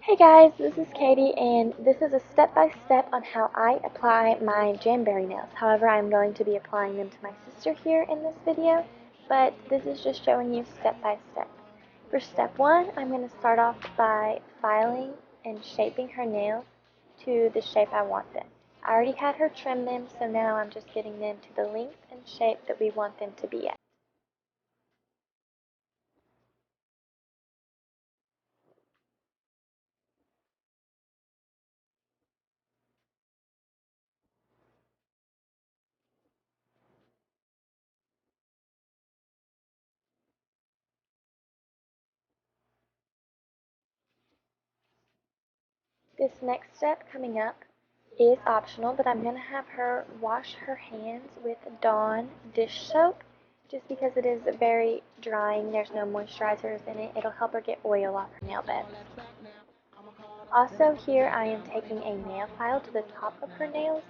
Hey guys, this is Katie, and this is a step-by-step on how I apply my Jamberry nails. However, I'm going to be applying them to my sister here in this video, but this is just showing you step-by-step. For step 1, I'm going to start off by filing and shaping her nails to the shape I want them. I already had her trim them, so now I'm just getting them to the length and shape that we want them to be at. This next step coming up is optional, but I'm going to have her wash her hands with Dawn dish soap just because it is very drying. There's no moisturizers in it. It'll help her get oil off her nail bed. Also here I am taking a nail file to the top of her nails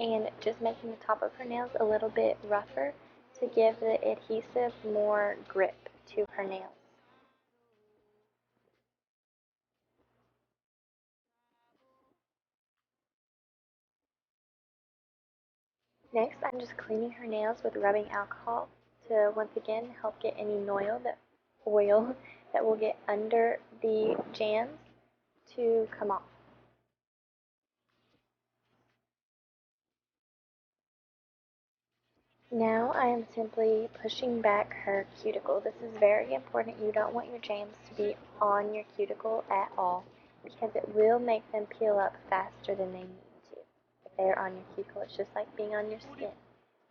and just making the top of her nails a little bit rougher to give the adhesive more grip to her nails. Next, I'm just cleaning her nails with rubbing alcohol to once again help get any oil that will get under the jams to come off. Now I am simply pushing back her cuticle. This is very important. You don't want your jams to be on your cuticle at all because it will make them peel up faster than they need to. If they are on your cuticle, it's just like being on your skin.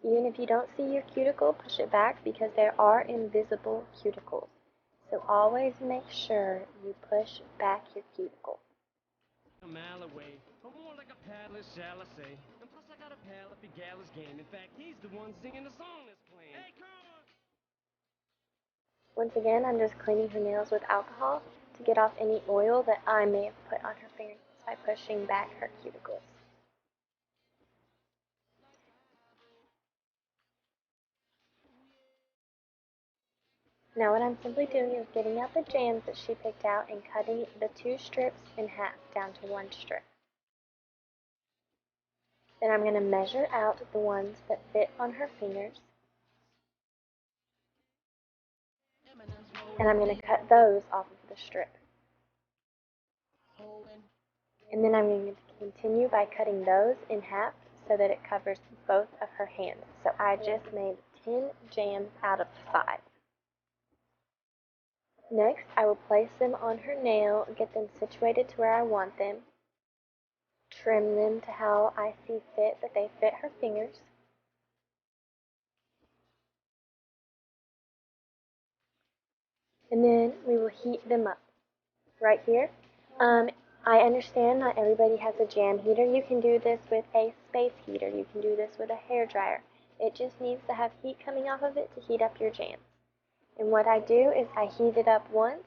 Even if you don't see your cuticle, push it back because there are invisible cuticles. So always make sure you push back your cuticle. A mile away, but more like a paddler, shall I say. And plus I got a pal if your gal is game. In fact, he's the one singing the song that's playing. Hey, come on! Once again, I'm just cleaning her nails with alcohol to get off any oil that I may have put on her fingernails by pushing back her cuticles. Now what I'm simply doing is getting out the jams that she picked out and cutting the 2 strips in half down to 1 strip. Then I'm going to measure out the ones that fit on her fingers, and I'm going to cut those off of the strip. And then I'm going to continue by cutting those in half so that it covers both of her hands. So I just made 10 jams out of 5. Next, I will place them on her nail, get them situated to where I want them, trim them to how I see fit that they fit her fingers, and then we will heat them up. Right here, I understand not everybody has a jam heater. You can do this with a space heater. You can do this with a hair dryer. It just needs to have heat coming off of it to heat up your jams. And what I do is I heat it up once,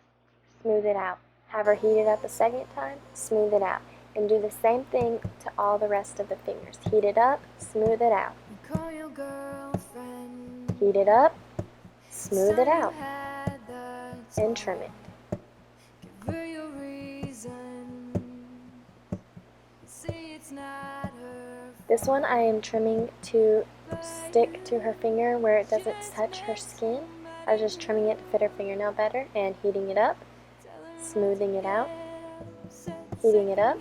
smooth it out. Have her heat it up a second time, smooth it out. And do the same thing to all the rest of the fingers. Heat it up, smooth it out. Heat it up, smooth it out, and trim it. This one I am trimming to stick to her finger where it doesn't touch her skin. I was just trimming it to fit her fingernail better and heating it up, smoothing it out, heating it up,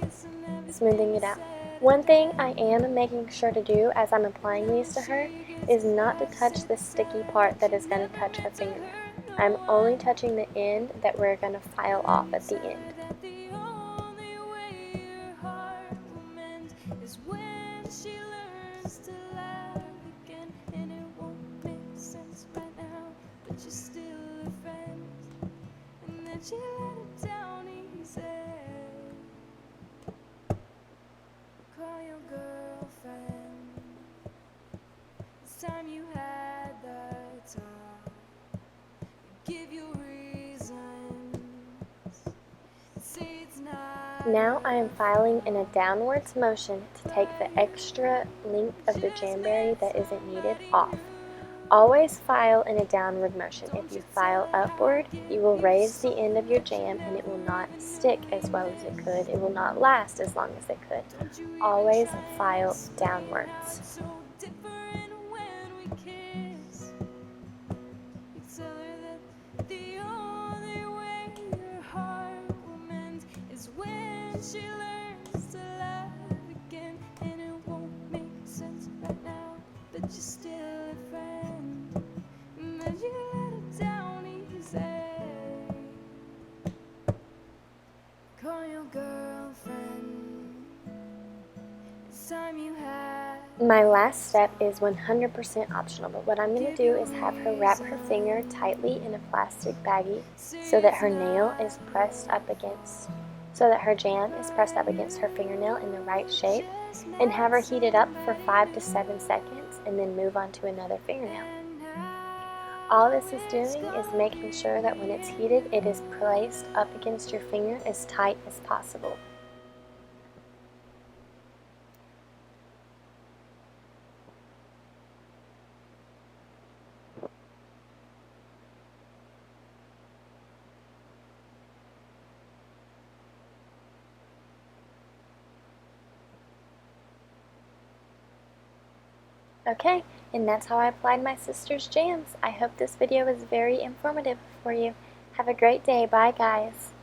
smoothing it out. One thing I am making sure to do as I'm applying these to her is not to touch the sticky part that is going to touch her fingernail. I'm only touching the end that we're going to file off at the end. She let it down easy. Call your girlfriend. This time you had the time. Give you reasons. See, it's not. Now I am filing in a downwards motion to take the extra length of the Jamberry that isn't needed off. Always file in a downward motion. If you file upward, you will raise the end of your jam and it will not stick as well as it could. It will not last as long as it could. Always file downwards. She learns to love again, and it won't make sense right now, but you're still a friend. But you let her down easy. Call your girlfriend. It's time you had. My last step is 100% optional, but what I'm going to do is have her wrap her finger tightly in a plastic baggie so that her nail is pressed up against, so that her jam is pressed up against her fingernail in the right shape, and have her heat it up for 5 to 7 seconds and then move on to another fingernail. All this is doing is making sure that when it's heated, it is placed up against your finger as tight as possible. Okay, and that's how I applied my sister's jams. I hope this video was very informative for you. Have a great day. Bye, guys.